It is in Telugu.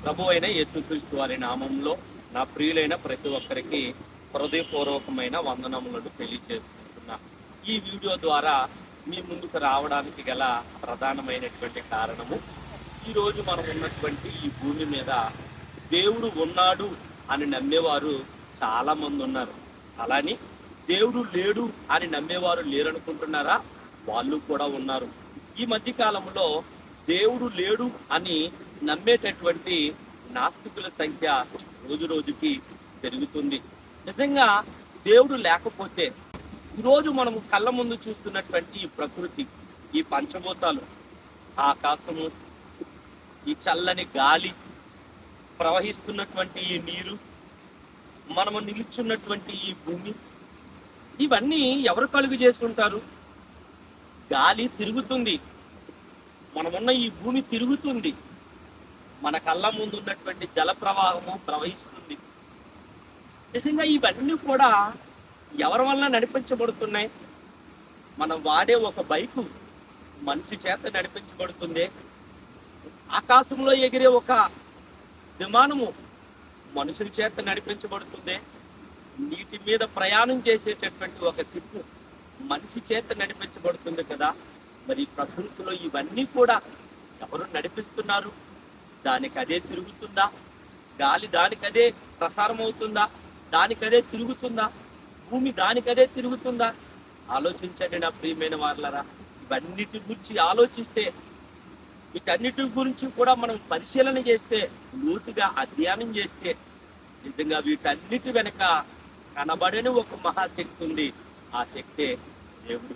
ప్రభు అయిన యేసుక్రీస్తు వారి నామంలో నా ప్రియులైన ప్రతి ఒక్కరికి హృదయపూర్వకమైన వందనములను తెలియజేసుకుంటున్నా. ఈ వీడియో ద్వారా మీ ముందుకు రావడానికి గల ప్రధానమైనటువంటి కారణము, ఈరోజు మనం ఉన్నటువంటి ఈ భూమి మీద దేవుడు ఉన్నాడు అని నమ్మేవారు చాలా మంది ఉన్నారు. అలాని దేవుడు లేడు అని నమ్మేవారు లేరనుకుంటున్నారా? వాళ్ళు కూడా ఉన్నారు. ఈ మధ్య కాలంలో దేవుడు లేడు అని నమ్మేటటువంటి నాస్తికుల సంఖ్య రోజు రోజుకి పెరుగుతుంది. నిజంగా దేవుడు లేకపోతే ఈరోజు మనము కళ్ళ ముందు చూస్తున్నటువంటి ఈ ప్రకృతి, ఈ పంచభూతాలు, ఆకాశము, ఈ చల్లని గాలి, ప్రవహిస్తున్నటువంటి ఈ నీరు, మనము నిలుచున్నటువంటి ఈ భూమి, ఇవన్నీ ఎవరు కలుగు చేస్తుంటారు? గాలి తిరుగుతుంది, మనమున్న ఈ భూమి తిరుగుతుంది, మన కళ్ళ ముందు ఉన్నటువంటి జల ప్రవాహము ప్రవహిస్తుంది. నిజంగా ఇవన్నీ కూడా ఎవరి వల్ల నడిపించబడుతున్నాయి? మనం వాడే ఒక బైకు మనిషి చేత నడిపించబడుతుంది. ఆకాశంలో ఎగిరే ఒక విమానము మనుషుల చేత నడిపించబడుతుంది. నీటి మీద ప్రయాణం చేసేటటువంటి ఒక షిప్ మనిషి చేత నడిపించబడుతుంది కదా. మరి ప్రకృతిలో ఇవన్నీ కూడా ఎవరు నడిపిస్తున్నారు? దానికి అదే తిరుగుతుందా? గాలి దానికదే ప్రసారం అవుతుందా? దానికదే తిరుగుతుందా? భూమి దానికదే తిరుగుతుందా? ఆలోచించండి నా ప్రియమైన వాళ్ళరా. ఇవన్నిటి గురించి ఆలోచిస్తే, వీటన్నిటి గురించి కూడా మనం పరిశీలన చేస్తే, లోతుగా అధ్యయనం చేస్తే, నిజంగా వీటన్నిటి వెనక కనబడని ఒక మహాశక్తి ఉంది. ఆ శక్తే దేవుడు.